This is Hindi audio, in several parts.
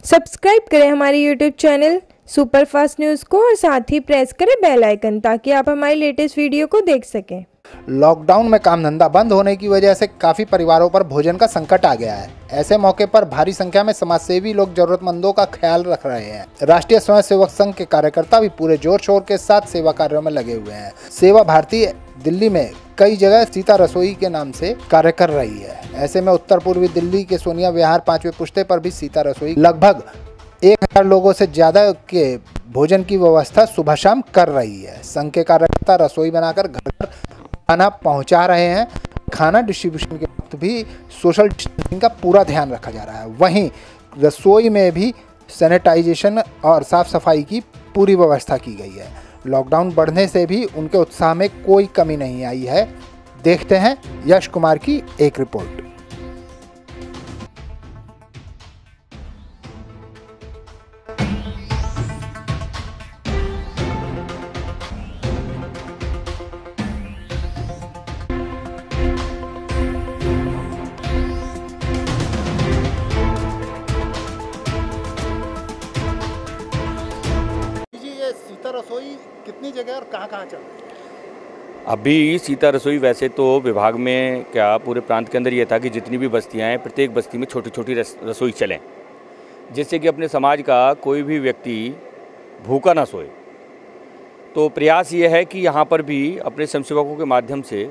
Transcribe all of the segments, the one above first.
सब्सक्राइब करें हमारे यूट्यूब चैनल सुपरफास्ट न्यूज़ को और साथ ही प्रेस करें बेल आइकन ताकि आप हमारी लेटेस्ट वीडियो को देख सकें। लॉकडाउन में काम धंधा बंद होने की वजह से काफ़ी परिवारों पर भोजन का संकट आ गया है। ऐसे मौके पर भारी संख्या में समाजसेवी लोग जरूरतमंदों का ख्याल रख रहे हैं। राष्ट्रीय स्वयंसेवक संघ के कार्यकर्ता भी पूरे जोर शोर के साथ सेवा कार्यों में लगे हुए हैं। सेवा भारती दिल्ली में कई जगह सीता रसोई के नाम से कार्य कर रही है। ऐसे में उत्तर पूर्वी दिल्ली के सोनिया विहार 5वें पुश्ते पर भी सीता रसोई लगभग 1000 लोगों से ज्यादा के भोजन की व्यवस्था सुबह शाम कर रही है। संघ के कार्यकर्ता रसोई बनाकर घर घर खाना पहुंचा रहे हैं। खाना डिस्ट्रीब्यूशन के वक्त भी सोशल डिस्टेंसिंग का पूरा ध्यान रखा जा रहा है। वहीं रसोई में भी सैनिटाइजेशन और साफ सफाई की पूरी व्यवस्था की गई है। लॉकडाउन बढ़ने से भी उनके उत्साह में कोई कमी नहीं आई है। देखते हैं यश कुमार की एक रिपोर्ट। सीता रसोई कितनी जगह और कहाँ चल रही है? अभी सीता रसोई वैसे तो विभाग में क्या पूरे प्रांत के अंदर ये था कि जितनी भी बस्तियां हैं प्रत्येक बस्ती में छोटी छोटी रसोई चलें, जिससे कि अपने समाज का कोई भी व्यक्ति भूखा ना सोए। तो प्रयास ये है कि यहाँ पर भी अपने स्वयंसेवकों के माध्यम से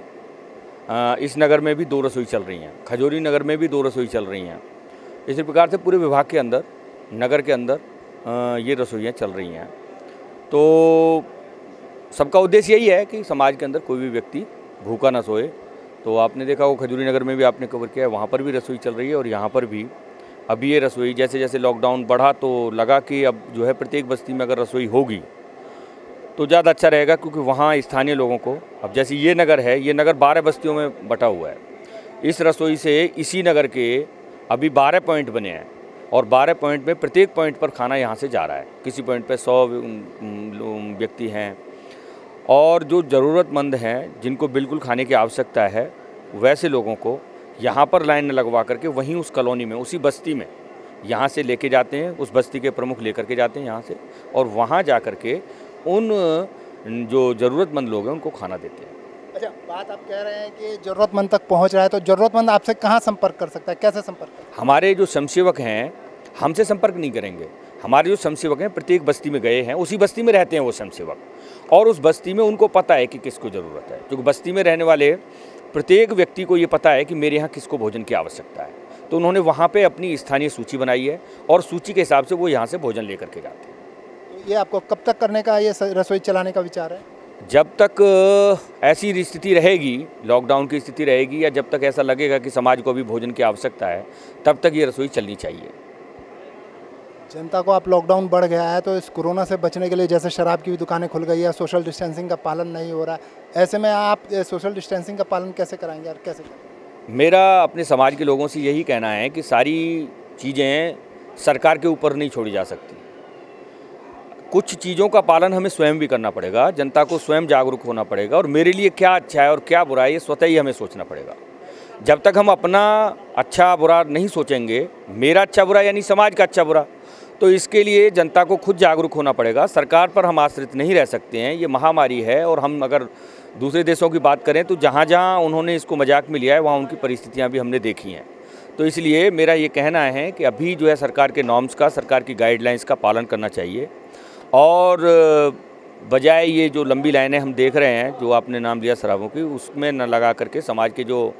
इस नगर में भी 2 रसोई चल रही हैं, खजूरी नगर में भी 2 रसोई चल रही हैं। इसी प्रकार से पूरे विभाग के अंदर, नगर के अंदर ये रसोइयाँ चल रही हैं। तो सबका उद्देश्य यही है कि समाज के अंदर कोई भी व्यक्ति भूखा ना सोए। तो आपने देखा वो खजूरी नगर में भी आपने कवर किया है, वहाँ पर भी रसोई चल रही है। और यहाँ पर भी अभी ये रसोई जैसे जैसे लॉकडाउन बढ़ा तो लगा कि अब जो है प्रत्येक बस्ती में अगर रसोई होगी तो ज़्यादा अच्छा रहेगा, क्योंकि वहाँ स्थानीय लोगों को, अब जैसे ये नगर है, ये नगर 12 बस्तियों में बटा हुआ है। इस रसोई से इसी नगर के अभी 12 पॉइंट बने हैं और 12 पॉइंट में प्रत्येक पॉइंट पर खाना यहाँ से जा रहा है। किसी पॉइंट पर 100 व्यक्ति हैं और जो ज़रूरतमंद हैं, जिनको बिल्कुल खाने की आवश्यकता है, वैसे लोगों को यहाँ पर लाइन लगवा करके वहीं उस कॉलोनी में, उसी बस्ती में यहाँ से लेके जाते हैं। उस बस्ती के प्रमुख लेकर के जाते हैं यहाँ से, और वहाँ जा कर के उन जो ज़रूरतमंद लोग हैं उनको खाना देते हैं। अच्छा, बात आप कह रहे हैं कि ज़रूरतमंद तक पहुंच रहा है, तो ज़रूरतमंद आपसे कहाँ संपर्क कर सकता है, कैसे संपर्क कर? हमारे जो स्वयंसेवक हैं हमसे संपर्क नहीं करेंगे। हमारे जो स्वयंसेवक हैं प्रत्येक बस्ती में गए हैं, उसी बस्ती में रहते हैं वो स्वयंसेवक, और उस बस्ती में उनको पता है कि किसको ज़रूरत है। क्योंकि बस्ती में रहने वाले प्रत्येक व्यक्ति को ये पता है कि मेरे यहाँ किसको भोजन की आवश्यकता है। तो उन्होंने वहाँ पे अपनी स्थानीय सूची बनाई है और सूची के हिसाब से वो यहाँ से भोजन लेकर के जाते हैं। ये आपको कब तक करने का, ये रसोई चलाने का विचार है? जब तक ऐसी स्थिति रहेगी, लॉकडाउन की स्थिति रहेगी, या जब तक ऐसा लगेगा कि समाज को भी भोजन की आवश्यकता है, तब तक ये रसोई चलनी चाहिए। जनता को, आप लॉकडाउन बढ़ गया है तो इस कोरोना से बचने के लिए, जैसे शराब की भी दुकानें खुल गई है, सोशल डिस्टेंसिंग का पालन नहीं हो रहा है, ऐसे में आप सोशल डिस्टेंसिंग का पालन कैसे कराएंगे और कैसे करेंगे? मेरा अपने समाज के लोगों से यही कहना है कि सारी चीज़ें सरकार के ऊपर नहीं छोड़ी जा सकती। कुछ चीज़ों का पालन हमें स्वयं भी करना पड़ेगा, जनता को स्वयं जागरूक होना पड़ेगा, और मेरे लिए क्या अच्छा है और क्या बुरा है ये स्वतः ही हमें सोचना पड़ेगा। जब तक हम अपना अच्छा बुरा नहीं सोचेंगे, मेरा अच्छा बुरा यानी समाज का अच्छा बुरा, तो इसके लिए जनता को खुद जागरूक होना पड़ेगा। सरकार पर हम आश्रित नहीं रह सकते हैं, ये महामारी है। और हम अगर दूसरे देशों की बात करें तो जहाँ जहाँ उन्होंने इसको मजाक में लिया है, वहाँ उनकी परिस्थितियाँ भी हमने देखी हैं। तो इसलिए मेरा ये कहना है कि अभी जो है सरकार के नॉर्म्स का, सरकार की गाइडलाइंस का पालन करना चाहिए, और बजाय ये जो लंबी लाइनें हम देख रहे हैं, जो आपने नाम लिया शराबों की, उसमें न लगा करके समाज के जो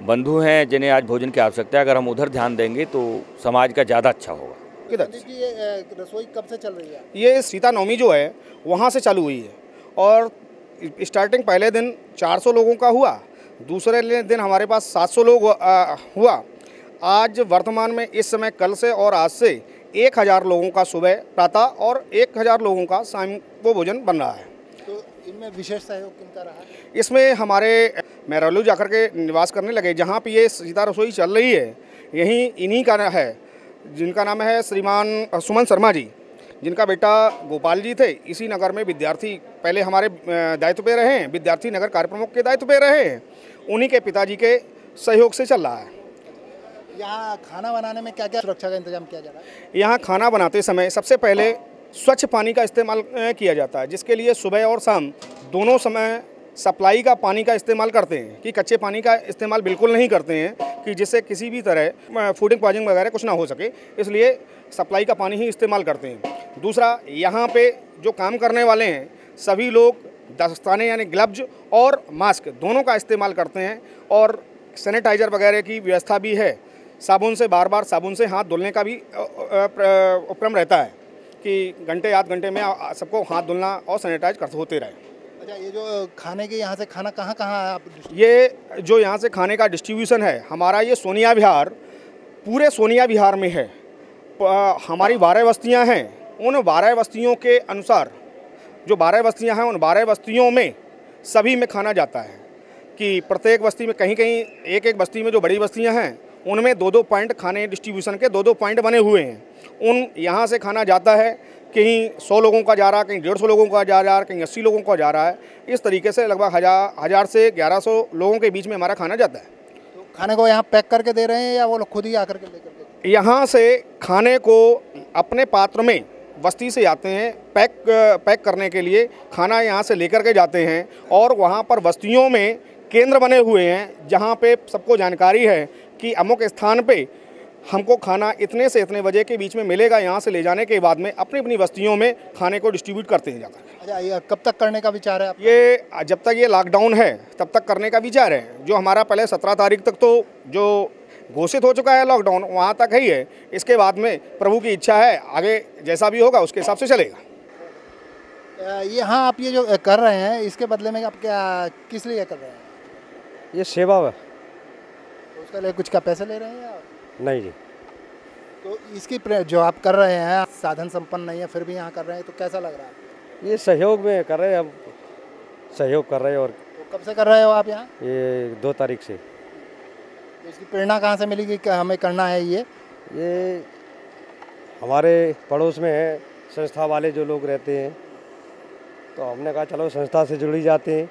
बंधु हैं जिन्हें आज भोजन की आवश्यकता है, अगर हम उधर ध्यान देंगे तो समाज का ज़्यादा अच्छा होगा। किधर ये रसोई कब से चल रही है? ये सीता नवमी जो है वहाँ से चालू हुई है, और स्टार्टिंग पहले दिन 400 लोगों का हुआ, दूसरे दिन हमारे पास 700 लोग हुआ। आज वर्तमान में इस समय कल से और आज से 1000 लोगों का सुबह प्रातः और 1000 लोगों का शाम को भोजन बन रहा है। तो इनमें विशेष सहयोग किनका रहा है? इसमें हमारे मेहरौली जाकर के निवास करने लगे, जहाँ पे ये सीता रसोई चल रही है, यहीं इन्हीं का है, जिनका नाम है श्रीमान सुमन शर्मा जी, जिनका बेटा गोपाल जी थे। इसी नगर में विद्यार्थी पहले हमारे दायित्व पे रहे हैं, विद्यार्थी नगर कार्य प्रमुख के दायित्व पे रहे हैं, उन्हीं के पिताजी के सहयोग से चल रहा है। यहाँ खाना बनाने में क्या क्या सुरक्षा का इंतजाम किया जा रहा है? यहाँ खाना बनाते समय सबसे पहले स्वच्छ पानी का इस्तेमाल किया जाता है, जिसके लिए सुबह और शाम दोनों समय सप्लाई का पानी का इस्तेमाल करते हैं कि कच्चे पानी का इस्तेमाल बिल्कुल नहीं करते हैं कि जिससे किसी भी तरह फूडिंग पॉइजनिंग वगैरह कुछ ना हो सके, इसलिए सप्लाई का पानी ही इस्तेमाल करते हैं। दूसरा, यहाँ पे जो काम करने वाले हैं सभी लोग दस्ताने यानी ग्लव्स और मास्क दोनों का इस्तेमाल करते हैं और सैनिटाइज़र वगैरह की व्यवस्था भी है। साबुन से बार साबुन से हाथ धुलने का भी उपक्रम रहता है कि घंटे आध घंटे में सबको हाथ धुलना और सैनिटाइज करते होते रहे। अच्छा, ये जो खाने के यहाँ से खाना कहाँ कहाँ आप? ये जो यहाँ से खाने का डिस्ट्रीब्यूशन है हमारा, ये सोनिया विहार, पूरे सोनिया विहार में है। हमारी 12 बस्तियाँ हैं, उन 12 बस्तियों के अनुसार जो 12 बस्तियाँ हैं उन 12 बस्तियों में सभी में खाना जाता है कि प्रत्येक बस्ती में कहीं कहीं एक बस्ती में जो बड़ी बस्तियाँ हैं उनमें 2-2 पॉइंट खाने डिस्ट्रीब्यूशन के 2-2 पॉइंट बने हुए हैं। उन यहाँ से खाना जाता है, कहीं 100 लोगों का जा रहा है, कहीं 150 लोगों का जा रहा है, कहीं 80 लोगों का जा रहा है। इस तरीके से लगभग 1000 से 1100 लोगों के बीच में हमारा खाना जाता है। तो खाने को यहाँ पैक करके दे रहे हैं या वो लोग खुद ही आकर के लेकर के? यहाँ से खाने को अपने पात्र में बस्ती से आते हैं, पैक करने के लिए खाना यहाँ से लेकर के जाते हैं और वहाँ पर बस्तियों में केंद्र बने हुए हैं जहाँ पे सबको जानकारी है कि अमुक स्थान पे हमको खाना इतने से इतने बजे के बीच में मिलेगा। यहाँ से ले जाने के बाद में अपनी अपनी बस्तियों में खाने को डिस्ट्रीब्यूट करते हैं जाकर। अच्छा, ये कब तक करने का विचार है आपका? ये जब तक ये लॉकडाउन है तब तक करने का विचार है। जो हमारा पहले 17 तारीख तक तो जो घोषित हो चुका है लॉकडाउन, वहाँ तक ही है। इसके बाद में प्रभु की इच्छा है, आगे जैसा भी होगा उसके हिसाब से चलेगा। यहाँ आप ये जो कर रहे हैं इसके बदले में आप क्या किस लिए कर रहे हैं? ये सेवा है। तो उसके लिए कुछ का पैसे ले रहे हैं या? नहीं जी। तो इसकी जो आप कर रहे हैं, साधन संपन्न नहीं है फिर भी यहाँ कर रहे हैं, तो कैसा लग रहा है? ये सहयोग में कर रहे हैं, हम सहयोग कर रहे हैं। और तो कब से कर रहे हो आप यहाँ? ये 2 तारीख से। तो इसकी प्रेरणा कहाँ से मिली कि हमें करना है ये? हमारे पड़ोस में है संस्था वाले जो लोग रहते हैं, तो हमने कहा चलो संस्था से जुड़ी जाते हैं।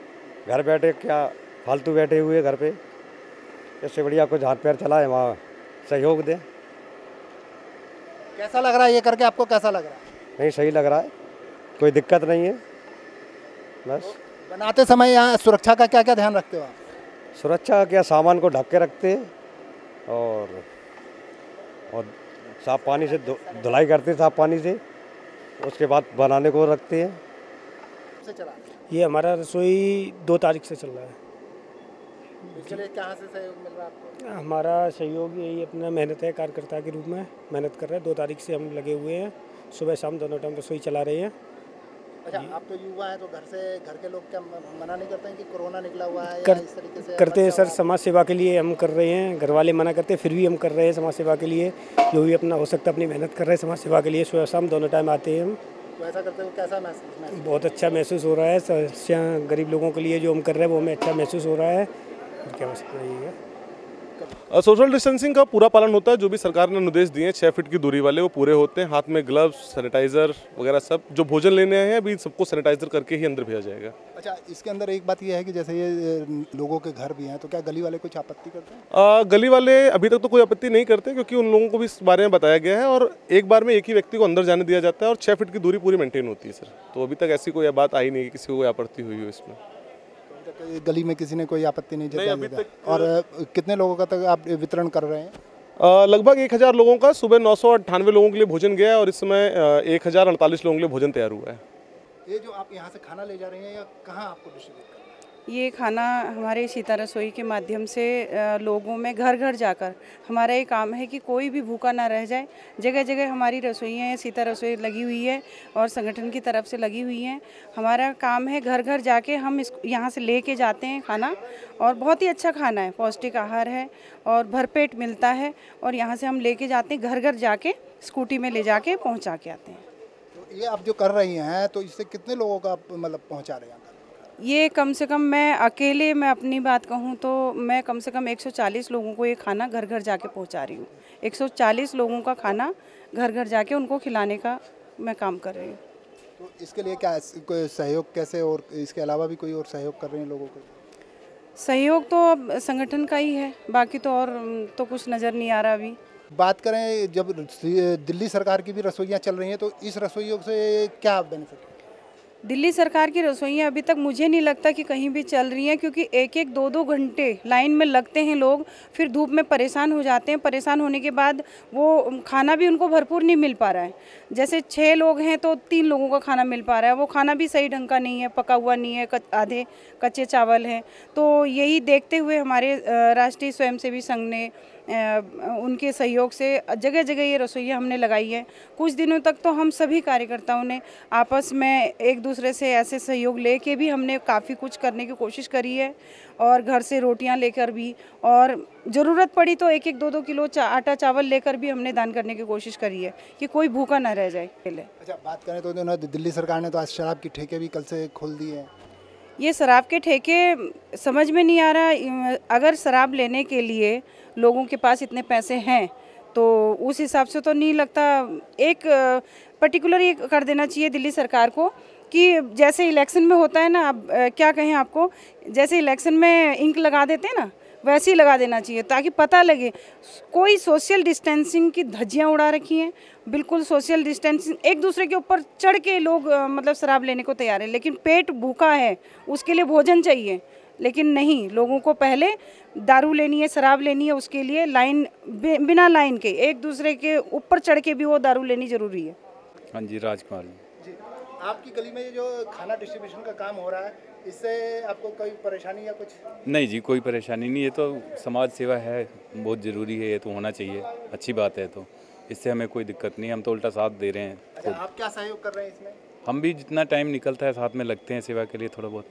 घर बैठे क्या फालतू बैठे हुए घर पे, इससे बढ़िया कुछ हाथ पैर चलाए, वहाँ सहयोग दें। कैसा लग रहा है ये करके? आपको कैसा लग रहा है? नहीं, सही लग रहा है, कोई दिक्कत नहीं है। बस बनाते समय यहाँ सुरक्षा का क्या क्या ध्यान रखते हो आप? सुरक्षा क्या, सामान को ढक के रखते हैं और साफ पानी से धुलाई करते हैं, साफ पानी से। उसके बाद बनाने को रखते हैं। से चला ये हमारा रसोई 2 तारीख से चल रहा है। इसके लिए कहाँ से सहयोग मिल रहा है आपको? हमारा सहयोग यही अपना मेहनत है, कार्यकर्ता के रूप में मेहनत कर रहे हैं। 2 तारीख से हम लगे हुए हैं, सुबह शाम दोनों टाइम रसोई चला रहे हैं। अच्छा, आप तो युवा हैं, तो घर के लोग क्या मना नहीं करते हैं कि कोरोना निकला हुआ है? कर, या इस तरीके से करते हैं सर, समाज सेवा के लिए हम कर रहे हैं। घर वाले मना करते हैं फिर भी हम कर रहे हैं समाज सेवा के लिए। जो भी अपना हो सकता है अपनी मेहनत कर रहे हैं समाज सेवा के लिए। सुबह शाम दोनों टाइम आते हैं हम। तो ऐसा करते हो कैसा महसूस? बहुत अच्छा महसूस हो रहा है। गरीब लोगों के लिए जो हम कर रहे हैं वो हमें अच्छा महसूस हो रहा है। क्या है, सोशल डिस्टेंसिंग का पूरा पालन होता है। जो भी सरकार ने निर्देश दिए हैं 6 फीट की दूरी वाले, वो पूरे होते हैं। हाथ में ग्लव्स, सैनिटाइज़र वगैरह सब। जो भोजन लेने आए हैं अभी सबको सैनिटाइज़र करके ही अंदर भेजा जाएगा। अच्छा, इसके अंदर एक बात ये है कि जैसे ये लोगों के घर भी हैं, तो क्या गली वाले कुछ आपत्ति करते हैं? गली वाले अभी तक तो कोई आपत्ति नहीं करते, क्योंकि उन लोगों को भी इस बारे में बताया गया है और एक बार में एक ही व्यक्ति को अंदर जाने दिया जाता है और 6 फीट की दूरी पूरी मेंटेन होती है सर। तो अभी तक ऐसी कोई बात आई नहीं कि किसी को कोई आपत्ति हुई हो इसमें। गली में किसी ने कोई आपत्ति नहीं जताई? और कितने लोगों का तक आप वितरण कर रहे हैं? लगभग 1000 लोगों का सुबह 998 लोगों के लिए भोजन गया है और इस समय 1048 लोगों के लिए भोजन तैयार हुआ है। ये जो आप यहाँ से खाना ले जा रहे हैं या कहाँ आपको डिस्ट्रीब्यूट करना है? ये खाना हमारे सीता रसोई के माध्यम से लोगों में घर घर जाकर हमारा ये काम है कि कोई भी भूखा ना रह जाए। जगह जगह हमारी रसोइयाँ सीता रसोई लगी हुई है और संगठन की तरफ से लगी हुई हैं। हमारा काम है घर घर जाके हम यहाँ से लेके जाते हैं खाना, और बहुत ही अच्छा खाना है, पौष्टिक आहार है और भरपेट मिलता है। और यहाँ से हम लेके जाते हैं, घर घर जाके स्कूटी में ले जाके पहुँचा के आते हैं। तो ये आप जो कर रही हैं, तो इससे कितने लोगों का मतलब पहुँचा रहे हैं? ये कम से कम मैं अपनी बात कहूँ तो मैं कम से कम 140 लोगों को ये खाना घर घर जाके पहुँचा रही हूँ। 140 लोगों का खाना घर घर जाके उनको खिलाने का मैं काम कर रही हूँ। तो इसके लिए क्या कोई सहयोग कैसे, और इसके अलावा भी कोई और सहयोग कर रहे हैं लोगों को? सहयोग तो अब संगठन का ही है, बाकी तो और तो कुछ नज़र नहीं आ रहा अभी। बात करें जब दिल्ली सरकार की भी रसोइयाँ चल रही हैं तो इस रसोइयों से क्या बेनिफिट है? दिल्ली सरकार की रसोइयाँ अभी तक मुझे नहीं लगता कि कहीं भी चल रही हैं, क्योंकि एक एक दो दो घंटे लाइन में लगते हैं लोग, फिर धूप में परेशान हो जाते हैं। परेशान होने के बाद वो खाना भी उनको भरपूर नहीं मिल पा रहा है। जैसे 6 लोग हैं तो 3 लोगों का खाना मिल पा रहा है, वो खाना भी सही ढंग का नहीं है, पका हुआ नहीं है, आधे कच्चे चावल हैं। तो यही देखते हुए हमारे राष्ट्रीय स्वयंसेवी संघ ने उनके सहयोग से जगह जगह ये रसोइयाँ हमने लगाई है। कुछ दिनों तक तो हम सभी कार्यकर्ताओं ने आपस में एक दूसरे से ऐसे सहयोग लेके भी हमने काफ़ी कुछ करने की कोशिश करी है, और घर से रोटियां लेकर भी, और ज़रूरत पड़ी तो 1-1 2-2 किलो आटा चावल लेकर भी हमने दान करने की कोशिश करी है कि कोई भूखा ना रह जाए। अच्छा, बात करें तो दिल्ली सरकार ने तो आज शराब की ठेके भी कल से खोल दिए हैं। ये शराब के ठेके समझ में नहीं आ रहा। अगर शराब लेने के लिए लोगों के पास इतने पैसे हैं तो उस हिसाब से तो नहीं लगता। एक पर्टिकुलर ये कर देना चाहिए दिल्ली सरकार को कि जैसे इलेक्शन में होता है ना, अब क्या कहें आपको, जैसे इलेक्शन में इंक लगा देते हैं ना, वैसे ही लगा देना चाहिए ताकि पता लगे। कोई सोशल डिस्टेंसिंग की धज्जियाँ उड़ा रखी हैं, बिल्कुल सोशल डिस्टेंसिंग, एक दूसरे के ऊपर चढ़ के लोग मतलब शराब लेने को तैयार हैं, लेकिन पेट भूखा है, उसके लिए भोजन चाहिए। लेकिन नहीं, लोगों को पहले दारू लेनी है, शराब लेनी है, उसके लिए लाइन बिना लाइन के एक दूसरे के ऊपर चढ़ के भी वो दारू लेनी ज़रूरी है। हाँ जी, राजकुमार जी, आपकी गली में ये जो खाना डिस्ट्रीब्यूशन का काम हो रहा है, इससे आपको कोई परेशानी या कुछ? नहीं जी, कोई परेशानी नहीं। ये तो समाज सेवा है, बहुत ज़रूरी है, ये तो होना चाहिए, अच्छी बात है। तो इससे हमें कोई दिक्कत नहीं, हम तो उल्टा साथ दे रहे हैं। अच्छा, आप क्या सहयोग कर रहे हैं इसमें? हम भी जितना टाइम निकलता है साथ में लगते हैं सेवा के लिए थोड़ा बहुत।